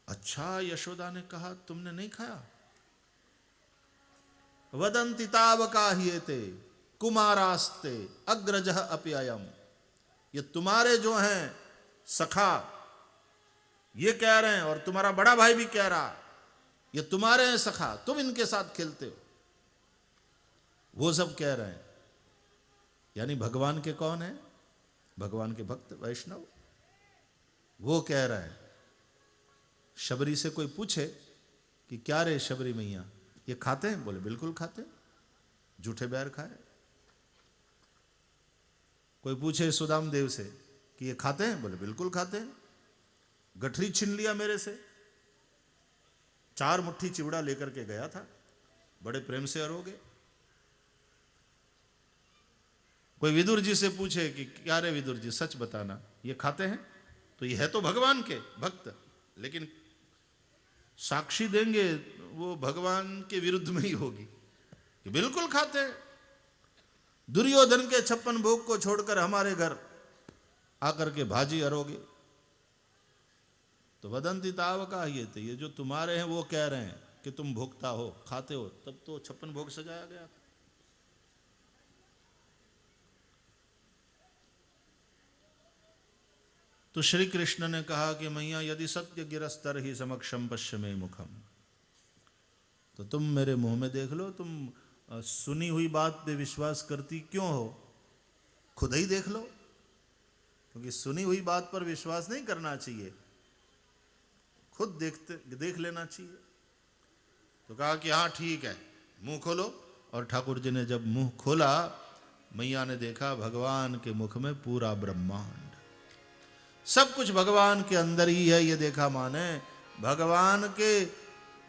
अच्छा, यशोदा ने कहा तुमने नहीं खाया? वदंति तावकाह्येते कुमारास्ते अग्रजः अप्ययम्, ये तुम्हारे जो हैं सखा ये कह रहे हैं और तुम्हारा बड़ा भाई भी कह रहा है, ये तुम्हारे हैं सखा, तुम इनके साथ खेलते हो, वो सब कह रहे हैं। यानी भगवान के कौन है? भगवान के भक्त वैष्णव, वो कह रहे हैं। शबरी से कोई पूछे कि क्या रे शबरी मैया, ये खाते हैं? बोले बिल्कुल खाते हैं, झूठे बैर खाए। कोई पूछे सुदाम देव से कि ये खाते हैं? बोले बिल्कुल खाते हैं, गठरी छीन लिया मेरे से, 4 मुट्ठी चिवड़ा लेकर के गया था, बड़े प्रेम से अरोगे। कोई विदुर जी से पूछे कि क्या रे विदुर जी सच बताना, ये खाते हैं? तो ये है तो भगवान के भक्त, लेकिन साक्षी देंगे वो भगवान के विरुद्ध में ही होगी कि बिल्कुल खाते हैं। दुर्योधन के 56 भोग को छोड़कर हमारे घर आकर के भाजी अरोगे। तो वदंती तावकाह्येते, ये जो तुम्हारे हैं वो कह रहे हैं कि तुम भोगता हो, खाते हो, तब तो 56 भोग सजाया गया था। तो श्री कृष्ण ने कहा कि मैया यदि सत्य गिरस्तर ही समक्षम पश्चिमे मुखम, तो तुम मेरे मुंह में देख लो, तुम सुनी हुई बात पे विश्वास करती क्यों हो? खुद ही देख लो, क्योंकि सुनी हुई बात पर विश्वास नहीं करना चाहिए, खुद देख लेना चाहिए। तो कहा कि हाँ ठीक है, मुंह खोलो। और ठाकुर जी ने जब मुंह खोला, मैया ने देखा भगवान के मुख में पूरा ब्रह्मांड, सब कुछ भगवान के अंदर ही है। ये देखा माने भगवान के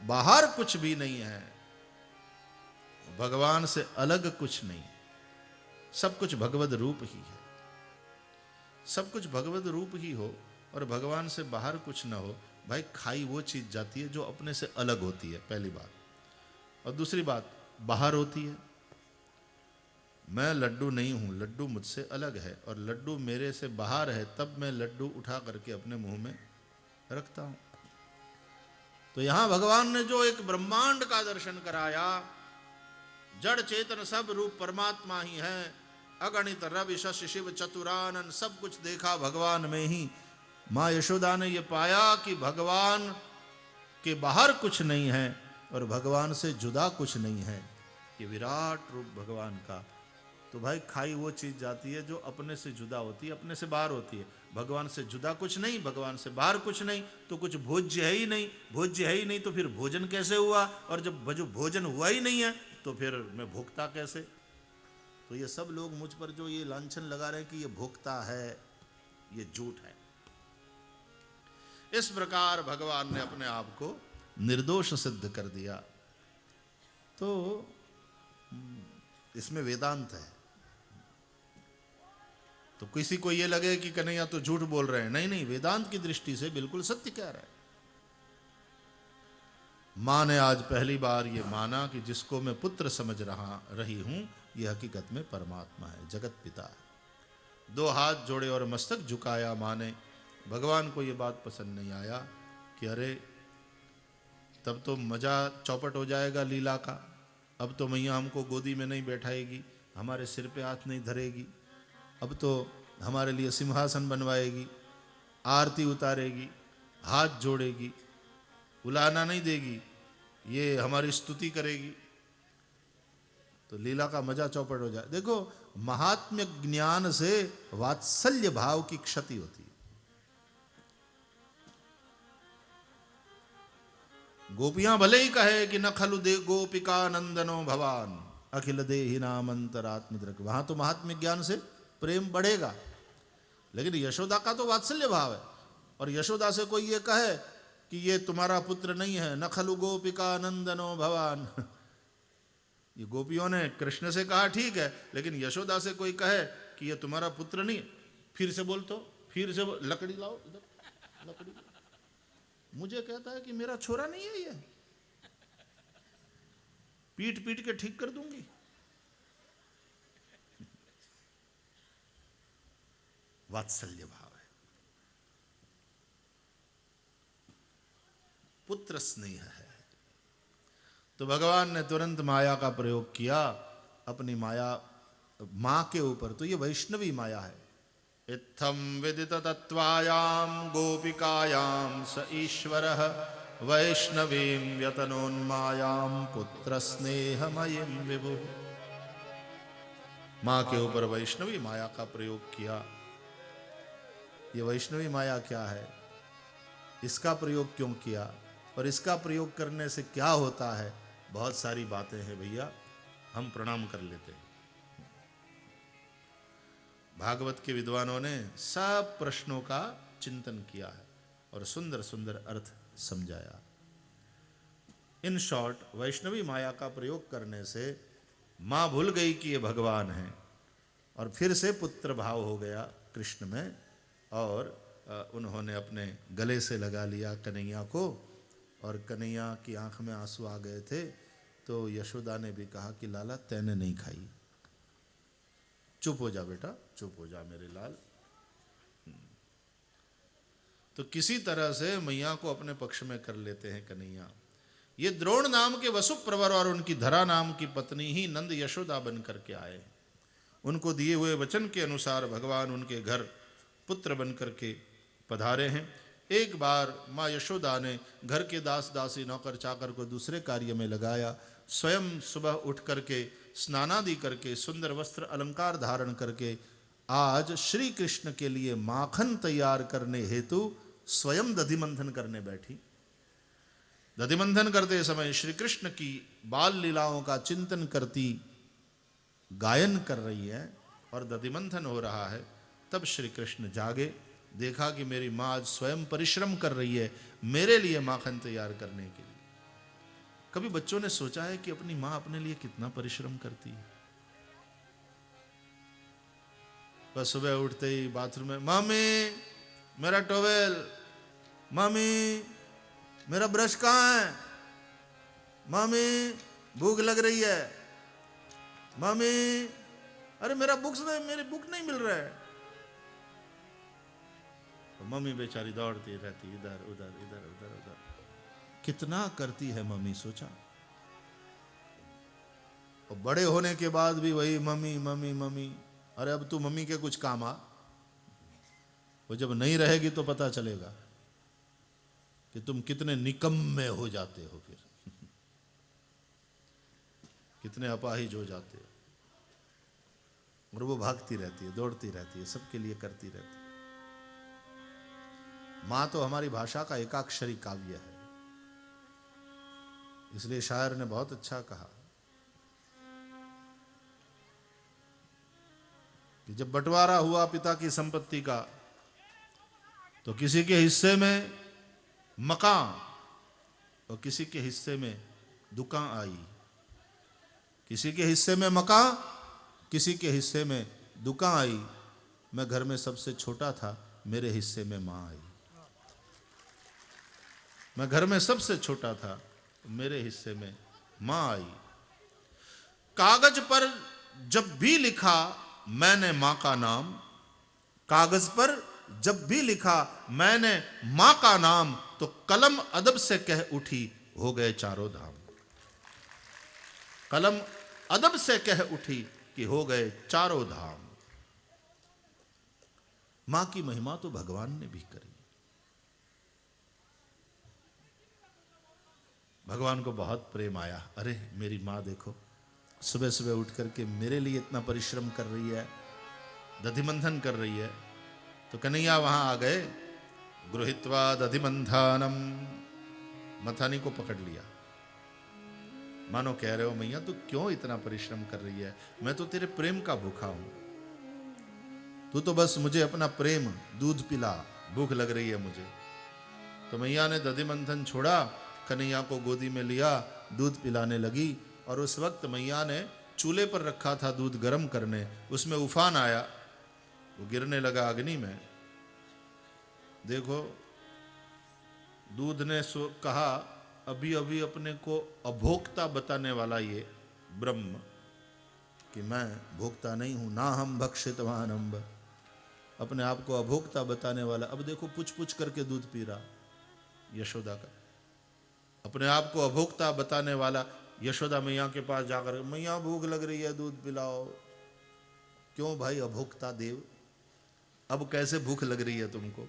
बाहर कुछ भी नहीं है, भगवान से अलग कुछ नहीं, सब कुछ भगवद रूप ही है। सब कुछ भगवद रूप ही हो और भगवान से बाहर कुछ ना हो, भाई खाई वो चीज जाती है जो अपने से अलग होती है, पहली बात। और दूसरी बात, बाहर होती है। मैं लड्डू नहीं हूं, लड्डू मुझसे अलग है, और लड्डू मेरे से बाहर है, तब मैं लड्डू उठा करके अपने मुंह में रखता हूं। तो यहां भगवान ने जो एक ब्रह्मांड का दर्शन कराया, जड़ चेतन सब रूप परमात्मा ही है, अगणित रवि शशि शिव चतुरानन, सब कुछ देखा भगवान में ही। मां यशोदा ने यह पाया कि भगवान के बाहर कुछ नहीं है और भगवान से जुदा कुछ नहीं है, ये विराट रूप भगवान का। तो भाई खाई वो चीज जाती है जो अपने से जुदा होती है, अपने से बाहर होती है। भगवान से जुदा कुछ नहीं, भगवान से बाहर कुछ नहीं, तो कुछ भोज्य है ही नहीं। भोज्य है ही नहीं तो फिर भोजन कैसे हुआ? और जब जो भोजन हुआ ही नहीं है तो फिर मैं भोगता कैसे? तो ये सब लोग मुझ पर जो ये लांछन लगा रहे हैं कि ये भोगता है, ये झूठ है। इस प्रकार भगवान ने अपने आप को निर्दोष सिद्ध कर दिया। तो इसमें वेदांत है। तो किसी को ये लगे कि कन्हैया तो झूठ बोल रहे हैं, नहीं नहीं, वेदांत की दृष्टि से बिल्कुल सत्य कह रहे हैं। मां ने आज पहली बार ये माना कि जिसको मैं पुत्र समझ रही हूं, ये हकीकत में परमात्मा है, जगत पिता है। 2 हाथ जोड़े और मस्तक झुकाया मां ने। भगवान को ये बात पसंद नहीं आया कि अरे तब तो मजा चौपट हो जाएगा लीला का, अब तो मैया हमको गोदी में नहीं बैठाएगी, हमारे सिर पे हाथ नहीं धरेगी, अब तो हमारे लिए सिंहासन बनवाएगी, आरती उतारेगी, हाथ जोड़ेगी, उलाना नहीं देगी, ये हमारी स्तुति करेगी, तो लीला का मजा चौपट हो जाए। देखो, महात्म्य ज्ञान से वात्सल्य भाव की क्षति होती है। गोपियां भले ही कहे कि न खलु दे गोपिका नंदनो भवान अखिल देहि नामंतरात्म द्रक, वहां तो महात्म्य ज्ञान से प्रेम बढ़ेगा, लेकिन यशोदा का तो वात्सल्य भाव है। और यशोदा से कोई ये कहे कि ये तुम्हारा पुत्र नहीं है, न खलु गोपिका नंदनो भवान, ये गोपियों ने कृष्ण से कहा ठीक है, लेकिन यशोदा से कोई कहे कि ये तुम्हारा पुत्र नहीं, फिर से बोल, तो फिर से लकड़ी लाओ, इधर लकड़ी, मुझे कहता है कि मेरा छोरा नहीं है, ये पीट पीट के ठीक कर दूंगी। वात्सल्य भाव है। पुत्र स्नेह है। तो भगवान ने तुरंत माया का प्रयोग किया अपनी माया मां के ऊपर। तो ये वैष्णवी माया है। इत्थम विदित तत्वायाम गोपिकायाम स ईश्वरः वैष्णवीं व्यतनोन्मायाम पुत्र स्नेहमयीं विभु। मां के ऊपर वैष्णवी माया का प्रयोग किया। ये वैष्णवी माया क्या है, इसका प्रयोग क्यों किया और इसका प्रयोग करने से क्या होता है, बहुत सारी बातें हैं भैया, हम प्रणाम कर लेते हैं। भागवत के विद्वानों ने सब प्रश्नों का चिंतन किया है और सुंदर सुंदर अर्थ समझाया। इन शॉर्ट, वैष्णवी माया का प्रयोग करने से मां भूल गई कि ये भगवान है और फिर से पुत्र भाव हो गया कृष्ण में और उन्होंने अपने गले से लगा लिया कन्हैया को और कन्हैया की आंख में आंसू आ गए थे। तो यशोदा ने भी कहा कि लाला तैने नहीं खाई, चुप हो जा बेटा, चुप हो जा मेरे लाल। तो किसी तरह से मैया को अपने पक्ष में कर लेते हैं कन्हैया। ये द्रोण नाम के वसुप प्रवर और उनकी धरा नाम की पत्नी ही नंद यशोदा बन करके आए। उनको दिए हुए वचन के अनुसार भगवान उनके घर पुत्र बन करके पधारे हैं। एक बार माँ यशोदा ने घर के दास दासी नौकर चाकर को दूसरे कार्य में लगाया। स्वयं सुबह उठ करके स्नानादि करके सुंदर वस्त्र अलंकार धारण करके आज श्री कृष्ण के लिए माखन तैयार करने हेतु स्वयं दधिमंथन करने बैठी। दधिमंथन करते समय श्री कृष्ण की बाल लीलाओं का चिंतन करती गायन कर रही है और दधिमंथन हो रहा है। तब श्री कृष्ण जागे, देखा कि मेरी माँ आज स्वयं परिश्रम कर रही है मेरे लिए माखन तैयार करने के लिए। कभी बच्चों ने सोचा है कि अपनी माँ अपने लिए कितना परिश्रम करती है? बस सुबह उठते ही बाथरूम में, मम्मी मेरा टॉवेल, मम्मी मेरा ब्रश कहाँ है, मम्मी भूख लग रही है, मम्मी अरे मेरा बुक्स नहीं, मेरे बुक नहीं मिल रहा है। तो मम्मी बेचारी दौड़ती रहती इधर उधर इधर उधर उधर। कितना करती है मम्मी, सोचा? और बड़े होने के बाद भी वही मम्मी मम्मी मम्मी। अरे अब तू मम्मी के कुछ काम आ, वो जब नहीं रहेगी तो पता चलेगा कि तुम कितने निकम्मे हो जाते हो, फिर कितने अपाहिज हो जाते हो। और वो भागती रहती है, दौड़ती रहती है, सबके लिए करती रहती है। मां तो हमारी भाषा का एकाक्षरी काव्य है। इसलिए शायर ने बहुत अच्छा कहा कि जब बंटवारा हुआ पिता की संपत्ति का तो किसी के हिस्से में मकान और किसी के हिस्से में दुकान आई। किसी के हिस्से में मकान, किसी के हिस्से में दुकान आई। मैं घर में सबसे छोटा था, मेरे हिस्से में मां आई। मैं घर में सबसे छोटा था, मेरे हिस्से में मां आई। कागज पर जब भी लिखा मैंने मां का नाम, कागज पर जब भी लिखा मैंने मां का नाम, तो कलम अदब से कह उठी हो गए चारों धाम। कलम अदब से कह उठी कि हो गए चारों धाम। मां की महिमा तो भगवान ने भी करी। भगवान को बहुत प्रेम आया। अरे मेरी माँ देखो सुबह सुबह उठ करके मेरे लिए इतना परिश्रम कर रही है, दधिमंथन कर रही है। तो कन्हैया वहां आ गए। गृहीत्वा दधिमंथानम, मथानी को पकड़ लिया। मानो कह रहे हो मैया तू क्यों इतना परिश्रम कर रही है, मैं तो तेरे प्रेम का भूखा हूं, तू तो बस मुझे अपना प्रेम दूध पिला, भूख लग रही है मुझे। तो मैया ने दधिमंथन छोड़ा, कन्हैया को गोदी में लिया, दूध पिलाने लगी। और उस वक्त मैया ने चूल्हे पर रखा था दूध गर्म करने, उसमें उफान आया, वो गिरने लगा अग्नि में। देखो दूध ने कहा अभी अभी अपने को अभोक्ता बताने वाला ये ब्रह्म कि मैं भोक्ता नहीं हूं, ना हम भक्षितवान अम्ब, अपने आप को अभोक्ता बताने वाला अब देखो पुछ पुछ करके दूध पी रहा यशोदा का। अपने आप को अभोक्ता बताने वाला यशोदा मैया के पास जाकर, मैया भूख लग रही है, दूध पिलाओ। क्यों भाई अभोक्ता देव, अब कैसे भूख लग रही है तुमको?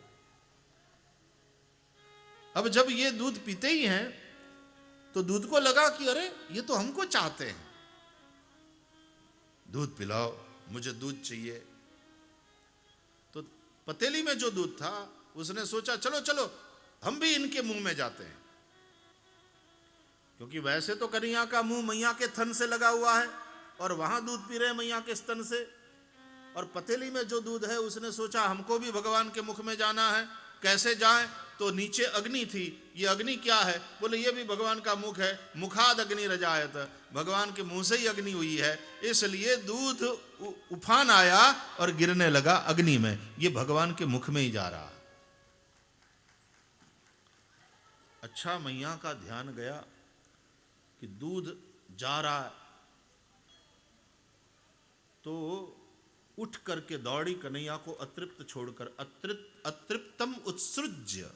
अब जब ये दूध पीते ही हैं तो दूध को लगा कि अरे ये तो हमको चाहते हैं, दूध पिलाओ, मुझे दूध चाहिए। तो पतीली में जो दूध था उसने सोचा चलो चलो हम भी इनके मुंह में जाते हैं, क्योंकि वैसे तो कन्हैया का मुंह मैया के थन से लगा हुआ है और वहां दूध पी रहे हैं मैया के स्तन से, और पतीली में जो दूध है उसने सोचा हमको भी भगवान के मुख में जाना है, कैसे जाएं? तो नीचे अग्नि थी, ये अग्नि क्या है? बोले ये भी भगवान का मुख है, मुखाद अग्नि रजायत, भगवान के मुंह से ही अग्नि हुई है, इसलिए दूध उफान आया और गिरने लगा अग्नि में, ये भगवान के मुख में ही जा रहा। अच्छा, मैया का ध्यान गया कि दूध जा रहा है, तो उठ करके दौड़ी कन्हैया को अतृप्त छोड़कर, अतृप्तम उत्सृज्य,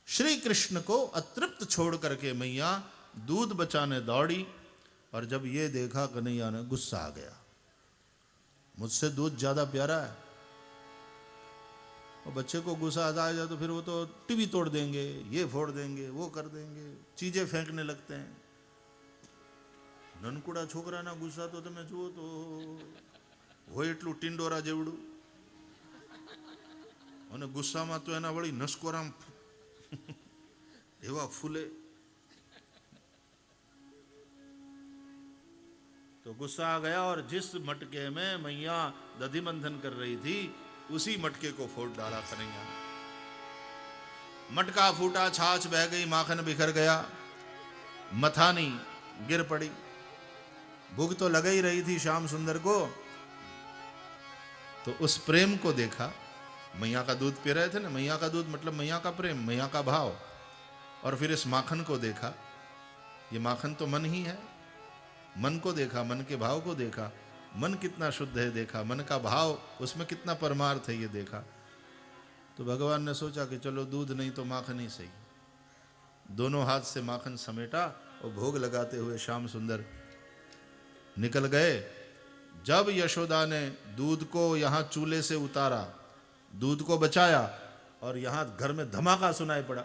श्री कृष्ण को अतृप्त छोड़ करके मैया दूध बचाने दौड़ी। और जब ये देखा कन्हैया ने, गुस्सा आ गया, मुझसे दूध ज्यादा प्यारा है। और बच्चे को गुस्सा आ जाए तो फिर वो तो टीवी तोड़ देंगे, ये फोड़ देंगे, वो कर देंगे, चीजें फेंकने लगते हैं। ननकुड़ा छोकरा ना गुस्सा तो તમે જુઓ તો હોય એટલું ટિંડોરા જેવડું, અને ગુસ્સામાં તો એના વળી નસકોરામ એવા ફૂલે। तो गुस्सा आ गया और जिस मटके में मैया दधि मंथन कर रही थी उसी मटके को फोड़ डाला कन्हैया ने। मटका फूटा, छाछ बह गई, माखन बिखर गया, मथानी गिर पड़ी। भूख तो लग ही रही थी श्याम सुंदर को, तो उस प्रेम को देखा। मैया का दूध पी रहे थे ना, मैया का दूध मतलब मैया का प्रेम, मैया का भाव। और फिर इस माखन को देखा, ये माखन तो मन ही है। मन को देखा, मन के भाव को देखा, मन कितना शुद्ध है देखा, मन का भाव उसमें कितना परमार्थ है ये देखा। तो भगवान ने सोचा कि चलो दूध नहीं तो माखन ही सही। दोनों हाथ से माखन समेटा और भोग लगाते हुए श्याम सुंदर निकल गए। जब यशोदा ने दूध को यहाँ चूल्हे से उतारा, दूध को बचाया, और यहाँ घर में धमाका सुनाई पड़ा।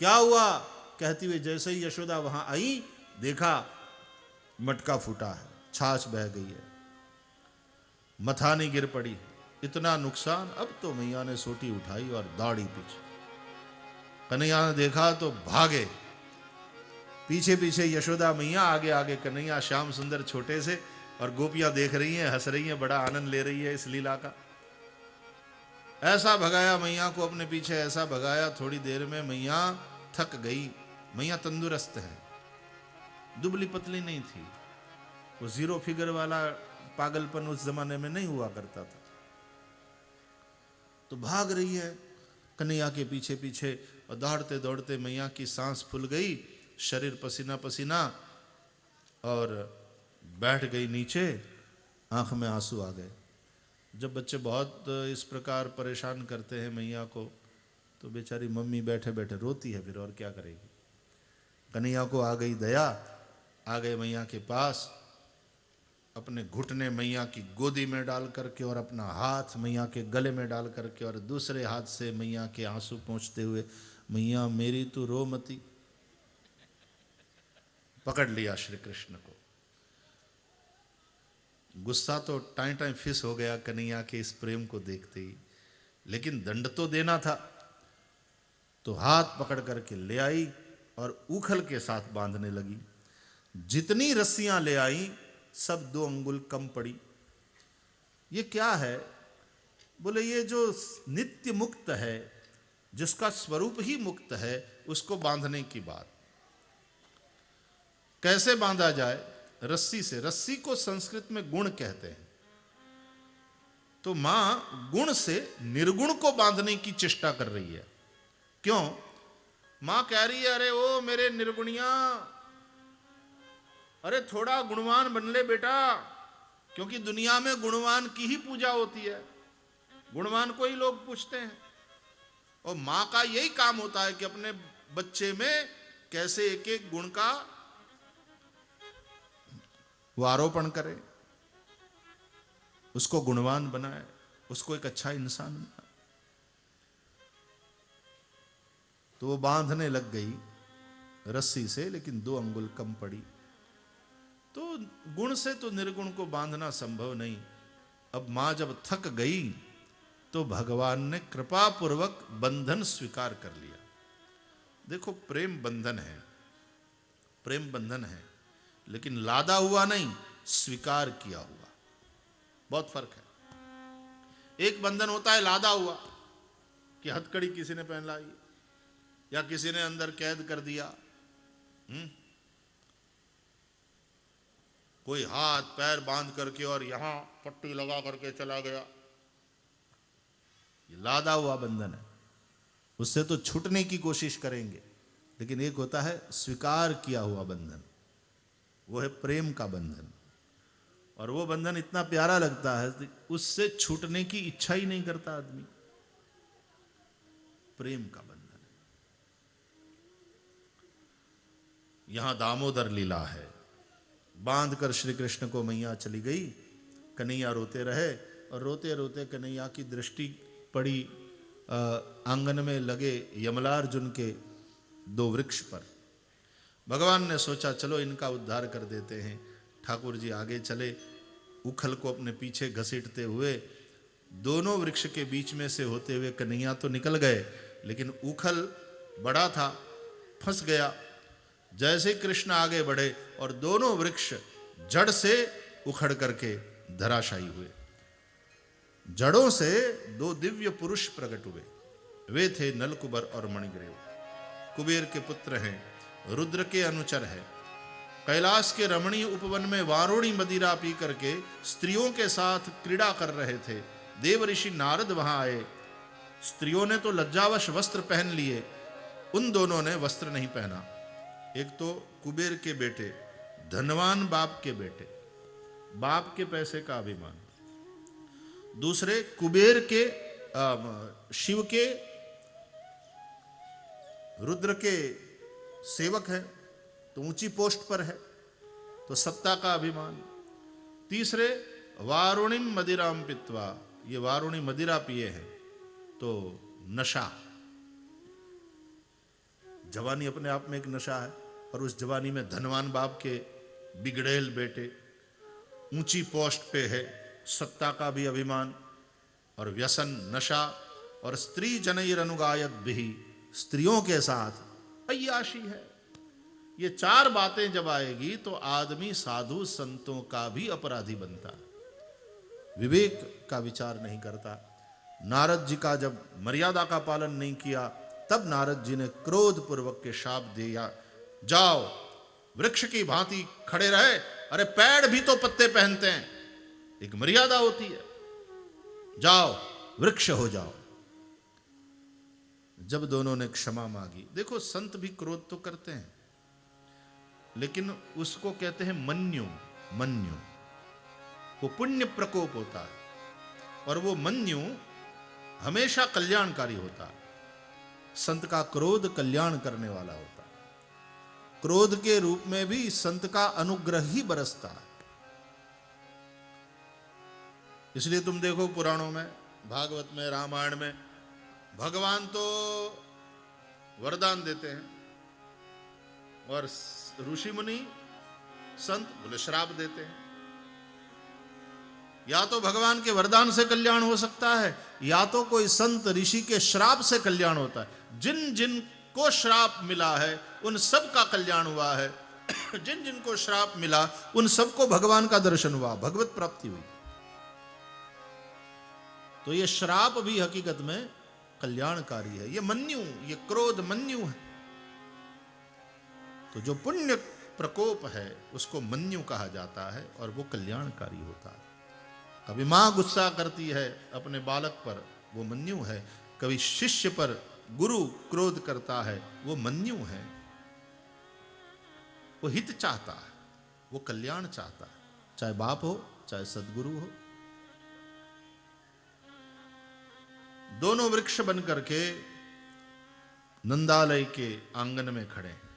क्या हुआ कहती हुई जैसे ही यशोदा वहां आई, देखा मटका फूटा है, छाछ बह गई है, मथानी गिर पड़ी। इतना नुकसान। अब तो मैया ने सोटी उठाई और दौड़ी पीछे। कन्हैया ने देखा तो भागे, पीछे पीछे यशोदा मैया, आगे आगे कन्हैया श्याम सुंदर छोटे से, और गोपियां देख रही हैं, हंस रही हैं, बड़ा आनंद ले रही है इस लीला का। ऐसा भगाया मैया को अपने पीछे, ऐसा भगाया, थोड़ी देर में मैया थक गई। मैया तंदुरुस्त है, दुबली पतली नहीं थी। वो जीरो फिगर वाला पागलपन उस जमाने में नहीं हुआ करता था। तो भाग रही है कन्हैया के पीछे पीछे, और दौड़ते दौड़ते मैया की सांस फूल गई, शरीर पसीना पसीना, और बैठ गई नीचे, आंख में आंसू आ गए। जब बच्चे बहुत इस प्रकार परेशान करते हैं मैया को, तो बेचारी मम्मी बैठे बैठे रोती है, फिर और क्या करेगी। कन्हैया को आ गई दया, आ गए मैया के पास, अपने घुटने मैया की गोदी में डाल करके और अपना हाथ मैया के गले में डाल करके और दूसरे हाथ से मैया के आंसू पोंछते हुए, मैया मेरी तू रो मती। पकड़ लिया श्री कृष्ण को। गुस्सा तो टाइम टाइम फिस हो गया कन्हैया के इस प्रेम को देखते ही, लेकिन दंड तो देना था। तो हाथ पकड़ करके ले आई और उखल के साथ बांधने लगी। जितनी रस्सियां ले आई सब 2 अंगुल कम पड़ी। ये क्या है? बोले ये जो नित्य मुक्त है, जिसका स्वरूप ही मुक्त है, उसको बांधने की बात। कैसे बांधा जाए? रस्सी से। रस्सी को संस्कृत में गुण कहते हैं। तो मां गुण से निर्गुण को बांधने की चेष्टा कर रही है। क्यों? मां कह रही है, अरे ओ मेरे निर्गुणिया, अरे थोड़ा गुणवान बन ले बेटा, क्योंकि दुनिया में गुणवान की ही पूजा होती है, गुणवान को ही लोग पूछते हैं। और मां का यही काम होता है कि अपने बच्चे में कैसे एक एक गुण का वो आरोपण करे, उसको गुणवान बनाए, उसको एक अच्छा इंसान बनाए। तो वो बांधने लग गई रस्सी से, लेकिन 2 अंगुल कम पड़ी। तो गुण से तो निर्गुण को बांधना संभव नहीं। अब मां जब थक गई तो भगवान ने कृपा पूर्वक बंधन स्वीकार कर लिया। देखो प्रेम बंधन है, प्रेम बंधन है, लेकिन लादा हुआ नहीं, स्वीकार किया हुआ, बहुत फर्क है। एक बंधन होता है लादा हुआ कि हथकड़ी किसी ने पहन लाई या किसी ने अंदर कैद कर दिया, कोई हाथ पैर बांध करके और यहां पट्टी लगा करके चला गया, ये लादा हुआ बंधन है। उससे तो छूटने की कोशिश करेंगे, लेकिन एक होता है स्वीकार किया हुआ बंधन, वो है प्रेम का बंधन। और वो बंधन इतना प्यारा लगता है कि उससे छूटने की इच्छा ही नहीं करता आदमी। प्रेम का बंधन है। यहां दामोदर लीला है। बांध कर श्री कृष्ण को मैया चली गई, कन्हैया रोते रहे, और रोते रोते कन्हैया की दृष्टि पड़ी आंगन में लगे यमलार्जुन के 2 वृक्ष पर। भगवान ने सोचा चलो इनका उद्धार कर देते हैं। ठाकुर जी आगे चले, उखल को अपने पीछे घसीटते हुए दोनों वृक्ष के बीच में से होते हुए कन्हैया तो निकल गए, लेकिन उखल बड़ा था, फंस गया। जैसे कृष्ण आगे बढ़े और दोनों वृक्ष जड़ से उखड़ करके धराशायी हुए। जड़ों से 2 दिव्य पुरुष प्रकट हुए। वे थे नलकुबर और मणिग्रीव। कुबेर के पुत्र हैं, रुद्र के अनुचर हैं। कैलाश के रमणीय उपवन में वारुणी मदिरा पी करके स्त्रियों के साथ क्रीड़ा कर रहे थे। देव ऋषि नारद वहां आए। स्त्रियों ने तो लज्जावश वस्त्र पहन लिए, उन दोनों ने वस्त्र नहीं पहना। एक तो कुबेर के बेटे, धनवान बाप के बेटे, बाप के पैसे का अभिमान। दूसरे कुबेर के शिव के रुद्र के सेवक है, तो ऊंची पोस्ट पर है, तो सत्ता का अभिमान। तीसरे वारुणिम मदिराम पित्वा, ये वारुणी मदिरा पिए हैं तो नशा। जवानी अपने आप में एक नशा है, और उस जवानी में धनवान बाप के बिगड़ेल बेटे, ऊंची पोस्ट पे है, सत्ता का भी अभिमान और व्यसन नशा, और स्त्री जनैर अनुगायक भी, स्त्रियों के साथ अय्याशी है। ये 4 बातें जब आएगी तो आदमी साधु संतों का भी अपराधी बनता है, विवेक का विचार नहीं करता। नारद जी का जब मर्यादा का पालन नहीं किया, तब नारद जी ने क्रोध पूर्वक के शाप दिया, जाओ वृक्ष की भांति खड़े रहे। अरे पेड़ भी तो पत्ते पहनते हैं, एक मर्यादा होती है, जाओ वृक्ष हो जाओ। जब दोनों ने क्षमा मांगी, देखो संत भी क्रोध तो करते हैं, लेकिन उसको कहते हैं मन्यु। मन्यु वो पुण्य प्रकोप होता है, और वो मन्यु हमेशा कल्याणकारी होता है। संत का क्रोध कल्याण करने वाला होता है। क्रोध के रूप में भी संत का अनुग्रह ही बरसता है। इसलिए तुम देखो पुराणों में, भागवत में, रामायण में, भगवान तो वरदान देते हैं, और ऋषि मुनि संत बोले श्राप देते हैं। या तो भगवान के वरदान से कल्याण हो सकता है, या तो कोई संत ऋषि के श्राप से कल्याण होता है। जिन जिन को श्राप मिला है उन सब का कल्याण हुआ है। जिन जिन को श्राप मिला उन सबको भगवान का दर्शन हुआ, भगवत प्राप्ति हुई। तो ये श्राप भी हकीकत में कल्याणकारी है। ये मन्यु, ये क्रोध मन्यु है। तो जो पुण्य प्रकोप है उसको मन्यु कहा जाता है, और वो कल्याणकारी होता है। कभी मां गुस्सा करती है अपने बालक पर, वो मन्यु है। कभी शिष्य पर गुरु क्रोध करता है, वो मन्यु है। वो हित चाहता है, वो कल्याण चाहता है, चाहे बाप हो चाहे सदगुरु हो। दोनों वृक्ष बन करके नंदालय के आंगन में खड़े हैं।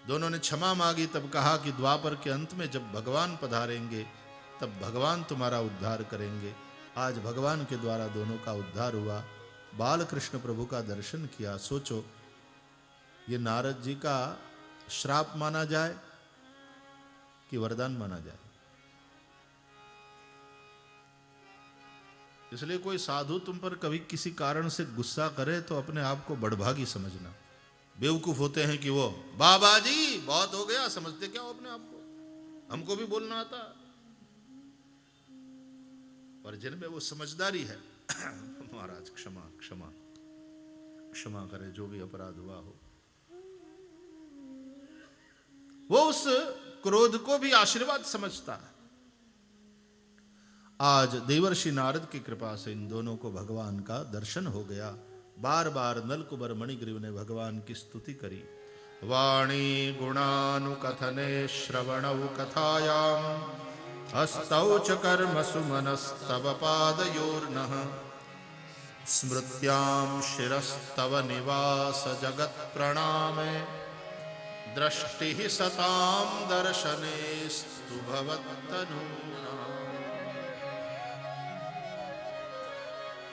दोनों ने क्षमा मांगी। तब कहा कि द्वापर के अंत में जब भगवान पधारेंगे तब भगवान तुम्हारा उद्धार करेंगे। आज भगवान के द्वारा दोनों का उद्धार हुआ। बाल कृष्ण प्रभु का दर्शन किया। सोचो, ये नारद जी का श्राप माना जाए कि वरदान माना जाए? इसलिए कोई साधु तुम पर कभी किसी कारण से गुस्सा करे तो अपने आप को बड़भागी समझना। बेवकूफ होते हैं कि वो बाबा जी बहुत हो गया, समझते क्या हो अपने आप को, हमको भी बोलना आता। पर जिनमें वो समझदारी है महाराज क्षमा क्षमा क्षमा करे, जो भी अपराध हुआ हो, वो उस क्रोध को भी आशीर्वाद समझता है। आज देवर्षि नारद की कृपा से इन दोनों को भगवान का दर्शन हो गया। बार बार नलकुबर मणिग्रीव ने भगवान की स्तुति करी। वाणी गुणानुकथने श्रवणौ कथायाम हस्तौ च कर्मसु मनस्तव पादयोर्नः स्मृत्यां शिरस्तव निवास जगत् प्रणामे दृष्टि सतां दर्शनेस्तु भवत्तनूनाम्।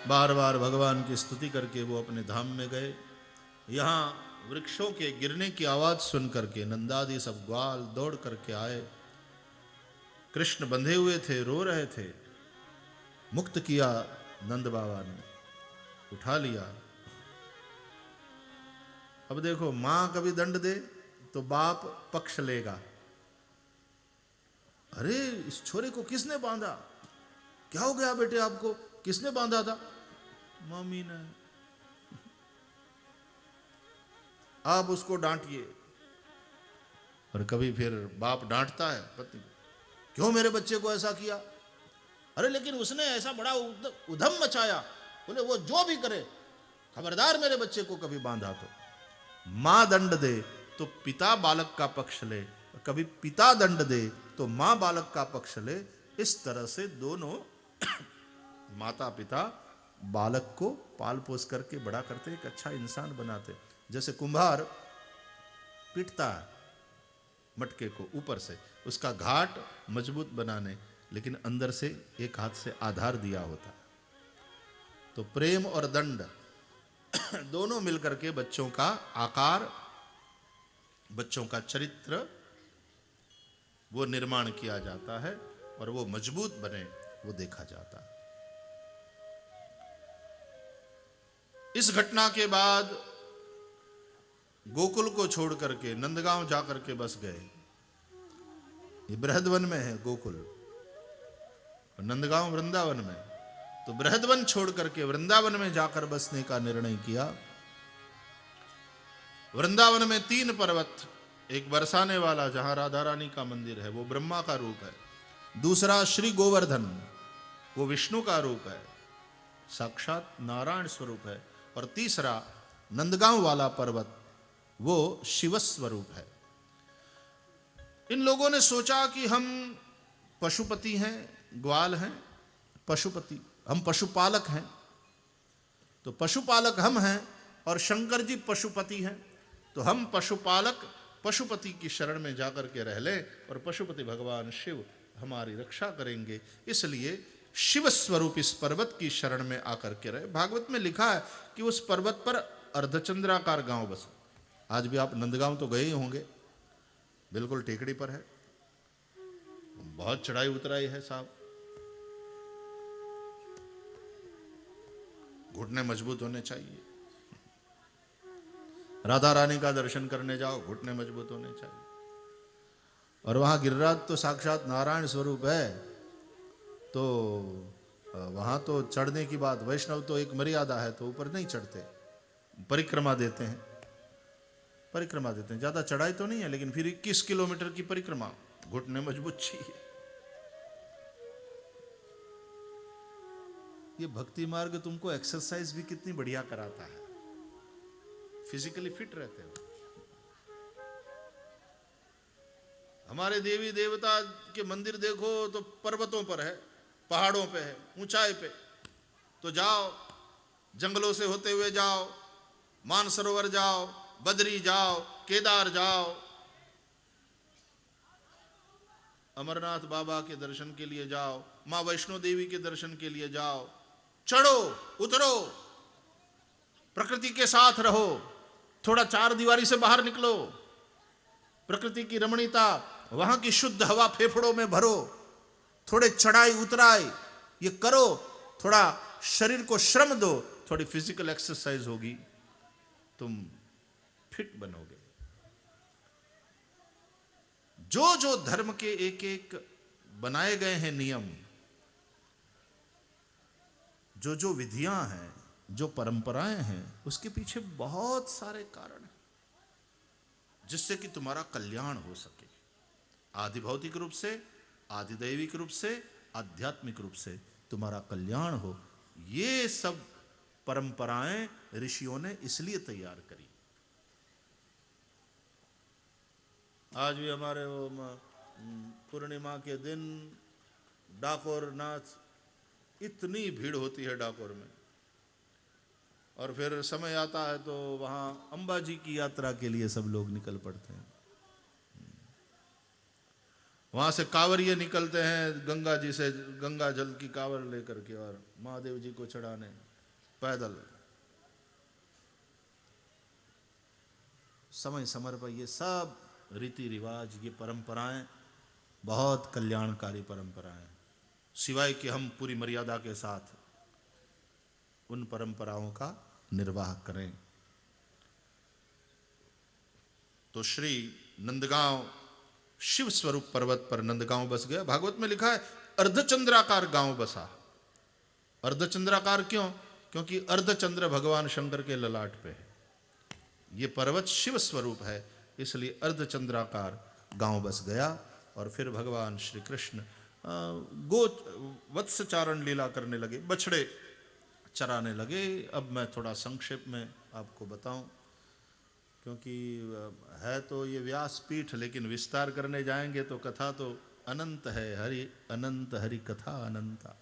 बार बार भगवान की स्तुति करके वो अपने धाम में गए। यहाँ वृक्षों के गिरने की आवाज सुन करके नंदादि सब ग्वाल दौड़ करके आए। कृष्ण बंधे हुए थे, रो रहे थे। मुक्त किया नंद बाबा ने, उठा लिया। अब देखो, मां कभी दंड दे तो बाप पक्ष लेगा। अरे इस छोरे को किसने बांधा? क्या हो गया बेटे आपको? किसने बांधा था? मम्मी ने। आप उसको डांटिए। और कभी फिर बाप डांटता है पत्नी को, क्यों मेरे बच्चे को ऐसा किया? अरे लेकिन उसने ऐसा बड़ा उधम मचाया। बोले वो जो भी करे, खबरदार मेरे बच्चे को कभी बांधा तो। मां दंड दे तो पिता बालक का पक्ष ले, कभी पिता दंड दे तो मां बालक का पक्ष ले। इस तरह से दोनों माता पिता बालक को पाल पोस करके बड़ा करते, एक अच्छा इंसान बनाते। जैसे कुम्हार पीटता है मटके को ऊपर से, उसका घाट मजबूत बनाने, लेकिन अंदर से एक हाथ से आधार दिया होता है। तो प्रेम और दंड दोनों मिलकर के बच्चों का आकार, बच्चों का चरित्र वो निर्माण किया जाता है और वो मजबूत बने वो देखा जाता है। इस घटना के बाद गोकुल को छोड़ करके नंदगांव जाकर के बस गए। ये बृहदवन में है गोकुल, और नंदगांव वृंदावन में। तो बृहदवन छोड़ करके वृंदावन में जाकर बसने का निर्णय किया। वृंदावन में 3 पर्वत, एक बरसाने वाला जहां राधा रानी का मंदिर है वो ब्रह्मा का रूप है, दूसरा श्री गोवर्धन वो विष्णु का रूप है, साक्षात नारायण स्वरूप है, और तीसरा नंदगांव वाला पर्वत वो शिव स्वरूप है। इन लोगों ने सोचा कि हम पशुपति हैं, ग्वाल हैं, पशुपति, हम पशुपालक हैं। तो पशुपालक हम हैं और शंकर जी पशुपति हैं, तो हम पशुपालक पशुपति की शरण में जाकर के रह ले और पशुपति भगवान शिव हमारी रक्षा करेंगे। इसलिए शिव स्वरूप इस पर्वत की शरण में आकर के रहे। भागवत में लिखा है कि उस पर्वत पर अर्धचंद्राकार गांव बसा। आज भी आप नंदगांव तो गए ही होंगे, बिल्कुल टेकड़ी पर है, बहुत चढ़ाई उतराई है साहब, घुटने मजबूत होने चाहिए। राधा रानी का दर्शन करने जाओ, घुटने मजबूत होने चाहिए। और वहां गिरिराज तो साक्षात नारायण स्वरूप है, तो वहां तो चढ़ने की बात, वैष्णव तो एक मर्यादा है, तो ऊपर नहीं चढ़ते, परिक्रमा देते हैं, परिक्रमा देते हैं। ज्यादा चढ़ाई तो नहीं है, लेकिन फिर 21 किलोमीटर की परिक्रमा, घुटने मजबूत चाहिए। ये भक्ति मार्ग तुमको एक्सरसाइज भी कितनी बढ़िया कराता है, फिजिकली फिट रहते हो। हमारे देवी देवता के मंदिर देखो तो पर्वतों पर है, पहाड़ों पे है, ऊंचाई पे। तो जाओ, जंगलों से होते हुए जाओ, मानसरोवर जाओ, बद्री जाओ, केदार जाओ, अमरनाथ बाबा के दर्शन के लिए जाओ, माँ वैष्णो देवी के दर्शन के लिए जाओ, चढ़ो उतरो, प्रकृति के साथ रहो, थोड़ा चार दीवारी से बाहर निकलो, प्रकृति की रमणीयता, वहां की शुद्ध हवा फेफड़ों में भरो, थोड़े चढ़ाई उतराई ये करो, थोड़ा शरीर को श्रम दो, थोड़ी फिजिकल एक्सरसाइज होगी, तुम फिट बनोगे। जो जो धर्म के एक एक बनाए गए हैं नियम, जो जो विधियां हैं, जो परंपराएं हैं, उसके पीछे बहुत सारे कारण हैं जिससे कि तुम्हारा कल्याण हो सके, आदि भौतिक रूप से, आदि दैविक रूप से, आध्यात्मिक रूप से तुम्हारा कल्याण हो। ये सब परंपराएं ऋषियों ने इसलिए तैयार करी। आज भी हमारे वो पूर्णिमा के दिन डाकोर नाच, इतनी भीड़ होती है डाकोर में, और फिर समय आता है तो वहाँ अंबाजी की यात्रा के लिए सब लोग निकल पड़ते हैं। वहाँ से कांवरिये निकलते हैं गंगा जी से, गंगा जल की कांवर लेकर के, और महादेव जी को चढ़ाने पैदल। समय समय पर ये सब रीति रिवाज, ये परंपराएं बहुत कल्याणकारी परंपराएं, सिवाय कि हम पूरी मर्यादा के साथ उन परंपराओं का निर्वाह करें। तो श्री नंदगांव शिव स्वरूप पर्वत पर नंदगांव बस गया। भागवत में लिखा है अर्धचंद्राकार गांव बसा। अर्धचंद्राकार क्यों? क्योंकि अर्धचंद्र भगवान शंकर के ललाट पे है। ये पर्वत शिव स्वरूप है, इसलिए अर्धचंद्राकार गांव बस गया। और फिर भगवान श्री कृष्ण गो वत्स चारण लीला करने लगे, बछड़े चराने लगे। अब मैं थोड़ा संक्षेप में आपको बताऊं, क्योंकि है तो ये व्यासपीठ, लेकिन विस्तार करने जाएंगे तो कथा तो अनंत है। हरि अनंत, हरि कथा अनंता।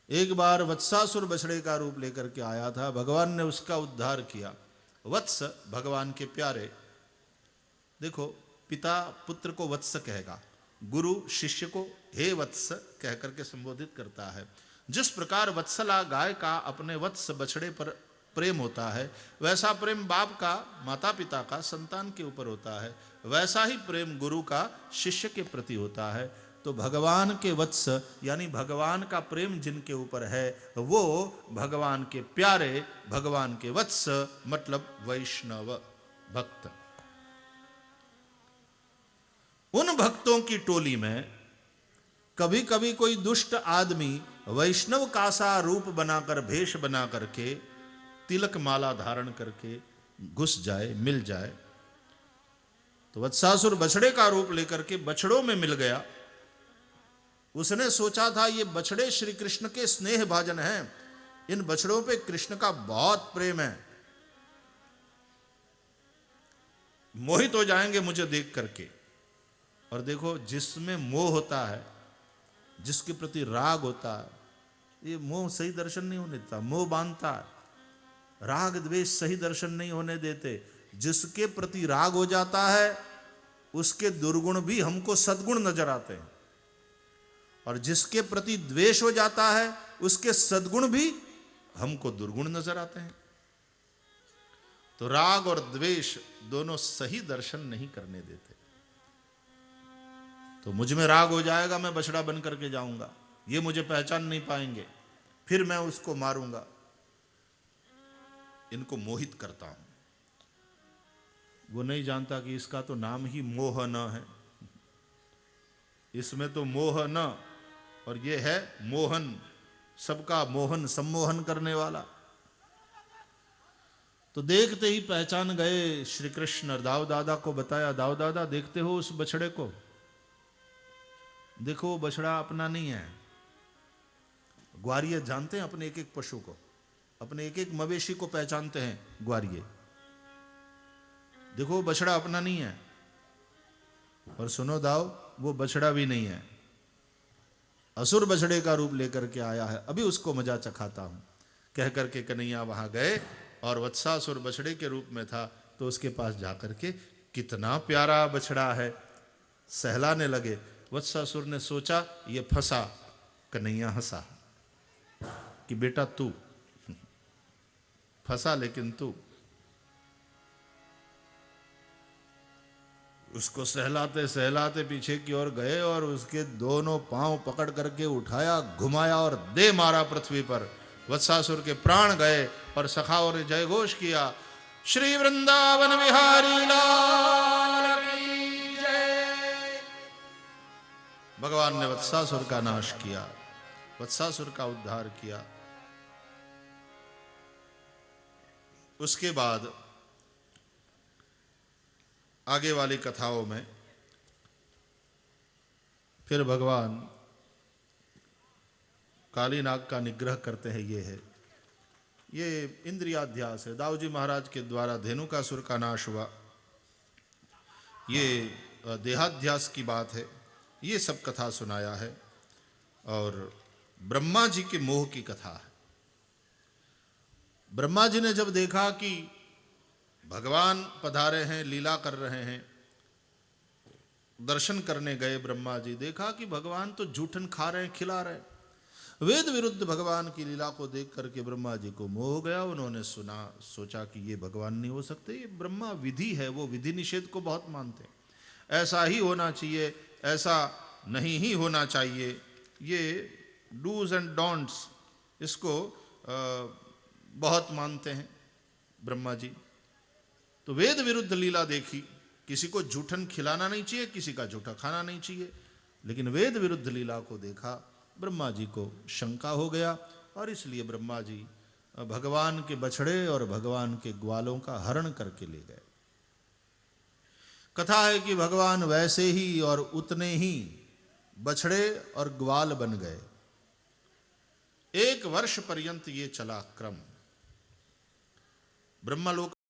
एक बार वत्सासुर बछड़े का रूप लेकर के आया था, भगवान ने उसका उद्धार किया। वत्स भगवान के प्यारे, देखो पिता पुत्र को वत्स कहेगा, गुरु शिष्य को हे वत्स कह करके संबोधित करता है। जिस प्रकार वत्सला गाय का अपने वत्स बछड़े पर प्रेम होता है, वैसा प्रेम बाप का, माता पिता का संतान के ऊपर होता है, वैसा ही प्रेम गुरु का शिष्य के प्रति होता है। तो भगवान के वत्स यानी भगवान का प्रेम जिनके ऊपर है, वो भगवान के प्यारे, भगवान के वत्स मतलब वैष्णव भक्त। उन भक्तों की टोली में कभी कभी कोई दुष्ट आदमी वैष्णव का सा रूप बनाकर, भेष बना करके, तिलक माला धारण करके घुस जाए, मिल जाए। तो वत्सासुर बछड़े का रूप लेकर के बछड़ों में मिल गया। उसने सोचा था ये बछड़े श्री कृष्ण के स्नेह भाजन हैं, इन बछड़ों पे कृष्ण का बहुत प्रेम है, मोहित हो जाएंगे मुझे देख करके। और देखो, जिसमें मोह होता है, जिसके प्रति राग होता है, ये मोह सही दर्शन नहीं होने देता, मोह बांधता है। राग द्वेष सही दर्शन नहीं होने देते। जिसके प्रति राग हो जाता है, उसके दुर्गुण भी हमको सद्गुण नजर आते हैं, और जिसके प्रति द्वेष हो जाता है, उसके सद्गुण भी हमको दुर्गुण नजर आते हैं। तो राग और द्वेष दोनों सही दर्शन नहीं करने देते। तो मुझ में राग हो जाएगा, मैं बछड़ा बन करके जाऊंगा, ये मुझे पहचान नहीं पाएंगे, फिर मैं उसको मारूंगा। इनको मोहित करता हूं। वो नहीं जानता कि इसका तो नाम ही मोह न है, इसमें तो मोह न, और ये है मोहन, सबका मोहन, सम्मोहन करने वाला। तो देखते ही पहचान गए श्री कृष्ण। दाऊ दादा को बताया, दाऊ दादा देखते हो उस बछड़े को, देखो वो बछड़ा अपना नहीं है। ग्वारिये जानते हैं अपने एक एक पशु को, अपने एक एक मवेशी को पहचानते हैं ग्वारिये। देखो बछड़ा अपना नहीं है। और सुनो दाऊ, वो बछड़ा भी नहीं है, असुर बछड़े का रूप लेकर के आया है, अभी उसको मजा चखाता हूं। कह करके कन्हैया वहां गए, और वत्सासुर बछड़े के रूप में था, तो उसके पास जाकर के, कितना प्यारा बछड़ा है, सहलाने लगे। वत्सासुर ने सोचा ये फंसा, कन्हैया हंसा कि बेटा तू फंसा, लेकिन तू। उसको सहलाते सहलाते पीछे की ओर गए और उसके दोनों पांव पकड़ करके उठाया, घुमाया और दे मारा पृथ्वी पर। वत्सासुर के प्राण गए और सखाओं ने जय घोष किया, श्री वृंदावन विहारी लाल की जय। भगवान ने वत्सासुर का नाश किया, वत्सासुर का उद्धार किया। उसके बाद आगे वाली कथाओं में फिर भगवान काली नाग का निग्रह करते हैं। ये इंद्रियाध्यास है। दाऊजी महाराज के द्वारा धेनुकासुर का नाश हुआ, ये देहाध्यास की बात है। ये सब कथा सुनाया है। और ब्रह्मा जी के मोह की कथा है। ब्रह्मा जी ने जब देखा कि भगवान पधारे हैं, लीला कर रहे हैं, दर्शन करने गए ब्रह्मा जी, देखा कि भगवान तो जूठन खा रहे हैं, खिला रहे हैं। वेद विरुद्ध भगवान की लीला को देख करके ब्रह्मा जी को मोह हो गया। उन्होंने सुना, सोचा कि ये भगवान नहीं हो सकते, ये ब्रह्मा विधि है, वो विधि निषेध को बहुत मानते हैं। ऐसा ही होना चाहिए, ऐसा नहीं ही होना चाहिए। ये डूज एंड डोंट्स, इसको बहुत मानते हैं ब्रह्मा जी। तो वेद विरुद्ध लीला देखी। किसी को जूठन खिलाना नहीं चाहिए, किसी का जूठा खाना नहीं चाहिए, लेकिन वेद विरुद्ध लीला को देखा, ब्रह्मा जी को शंका हो गया और इसलिए ब्रह्मा जी भगवान के बछड़े और भगवान के ग्वालों का हरण करके ले गए। कथा है कि भगवान वैसे ही और उतने ही बछड़े और ग्वाल बन गए। 1 वर्ष पर्यंत ये चला क्रम। ब्रह्मलोक